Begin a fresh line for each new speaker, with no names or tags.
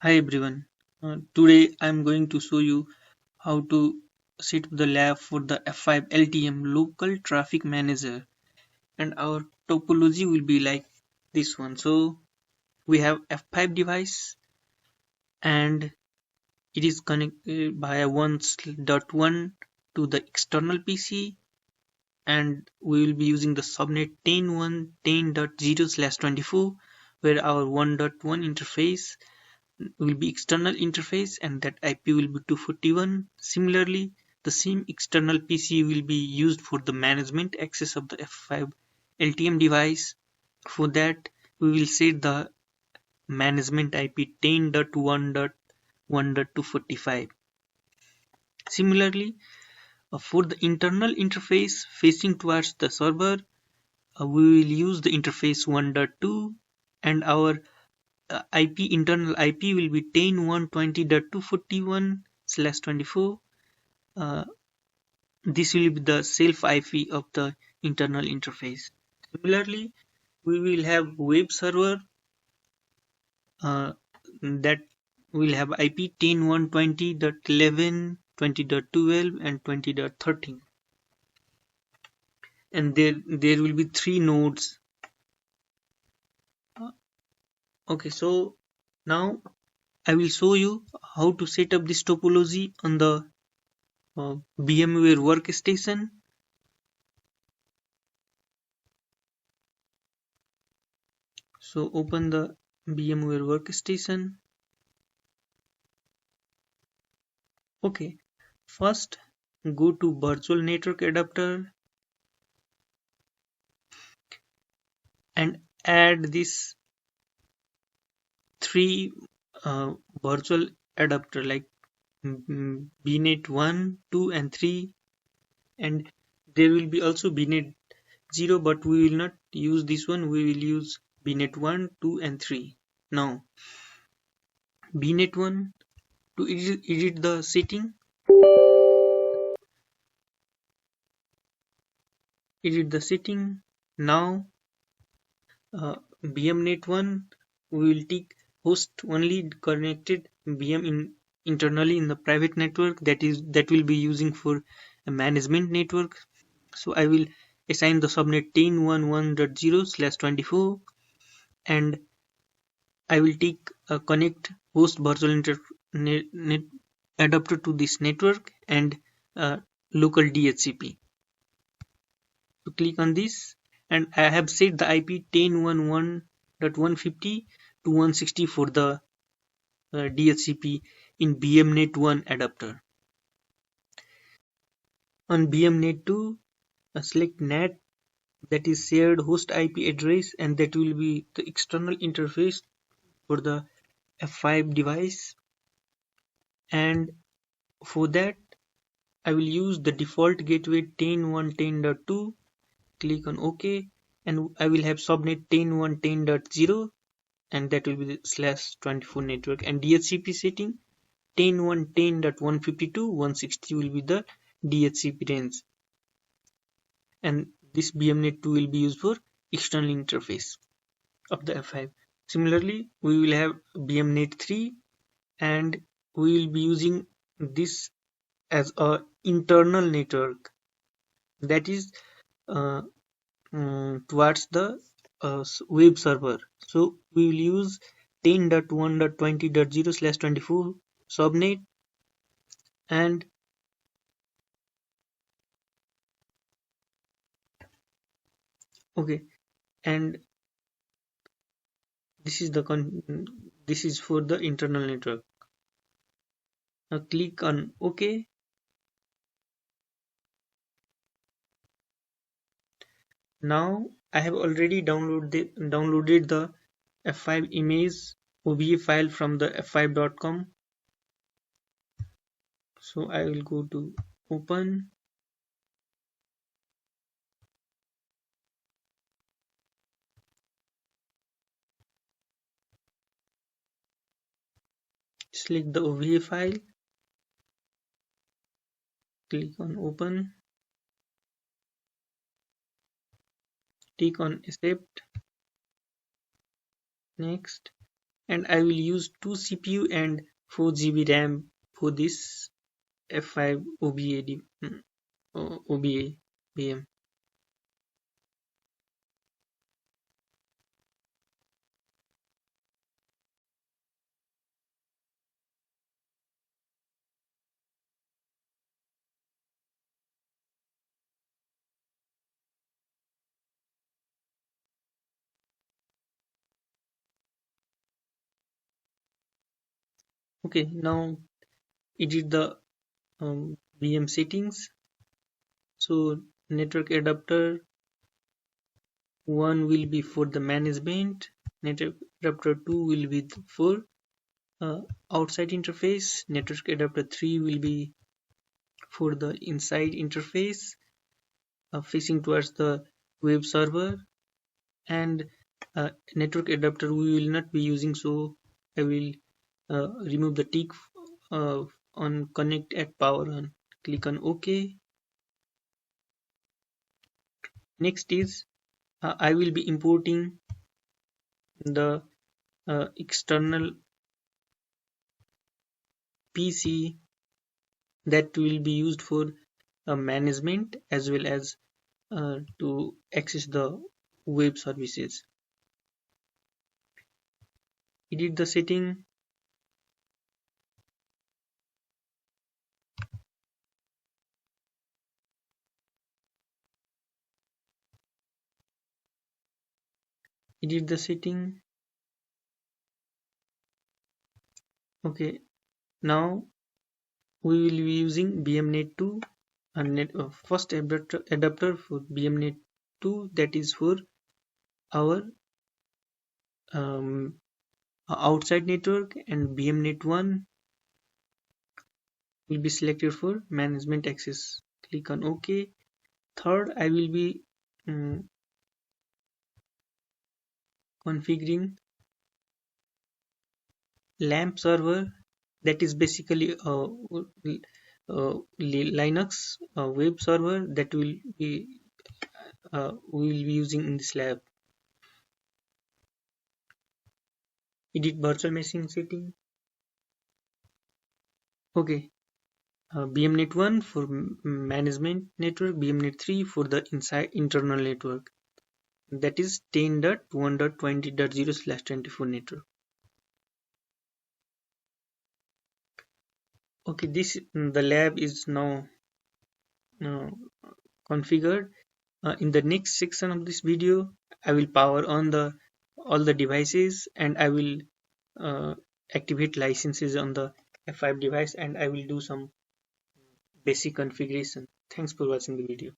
Hi everyone. Today I'm going to show you how to set up the lab for the F5 LTM local traffic manager, and our topology will be like this one. So we have F5 device and it is connected via 1.1 to the external PC, and we will be using the subnet 10.1.10.0/24 where our 1.1 interface will be external interface and that IP will be 241. Similarly, the same external PC will be used for the management access of the F5 LTM device. For that, we will set the management IP 10.1.1.245. Similarly, for the internal interface facing towards the server, we will use the interface 1.2 and our internal IP will be 10.120.241/24. Uh, this will be the self IP of the internal interface. Similarly, we will have web server uh, that will have IP 10.120.11, 20.12 and 20.13, and there will be three nodes. Okay, so now I will show you how to set up this topology on the VMware workstation. So open the VMware workstation. Okay, first go to virtual network adapter and add this three virtual adapter like BNet 1, 2 and 3, and there will be also BNet 0, but we will not use this one, we will use BNet 1, 2 and 3. Now BNet 1, to edit the setting, now VMnet 1 we will take host only connected VM internally in the private network that will be using for a management network. So I will assign the subnet 10.1.1.0/24 and I will take a connect host virtual net adapter to this network and local DHCP. So click on this and I have set the IP 10.1.1.150 to 160 for the DHCP in BMnet 1 adapter. On BMnet 2, select NAT, that is shared host IP address, and that will be the external interface for the F5 device. And for that, I will use the default gateway 10.1.10.2. Click on OK, and I will have subnet 10.1.10.0, and that will be the /24 network, and DHCP setting 10.1.10.152 160 will be the DHCP range, and this BMnet 2 will be used for external interface of the F5. Similarly, we will have BMnet 3 and we will be using this as a internal network, that is uh, towards the web server. So we will use 10.1.20.0/24 subnet, and okay, and this is this is for the internal network. Now click on OK. Now I have already downloaded the F5 image OBA file from the f5.com. So I will go to open. Select the OBA file. Click on open. Click on accept. Next. and I will use 2 CPU and 4 GB RAM for this F5 OBA VM. Okay, now edit the VM settings. So network adapter 1 will be for the management, network adapter 2 will be for uh, outside interface, network adapter 3 will be for the inside interface facing towards the web server, and network adapter we will not be using, so I will remove the tick on connect at power on. Click on OK. Next is I will be importing the external PC that will be used for management as well as to access the web services. Edit the setting. Edit the setting. Okay, now we will be using BMNet2 and first adapter for BMNet2, that is for our um, outside network, and BMNet1 will be selected for management access. Click on OK. Third, I will be configuring LAMP server, that is basically a Linux web server that we will be using in this lab. Edit virtual machine setting. Okay, BMNet1 for management network, BMNet3 for the inside internal network, that is 10.1.20.0/24 network. Okay, the lab is now configured. In the next section of this video, I will power on all the devices, and I will activate licenses on the F5 device, and I will do some basic configuration. Thanks for watching the video.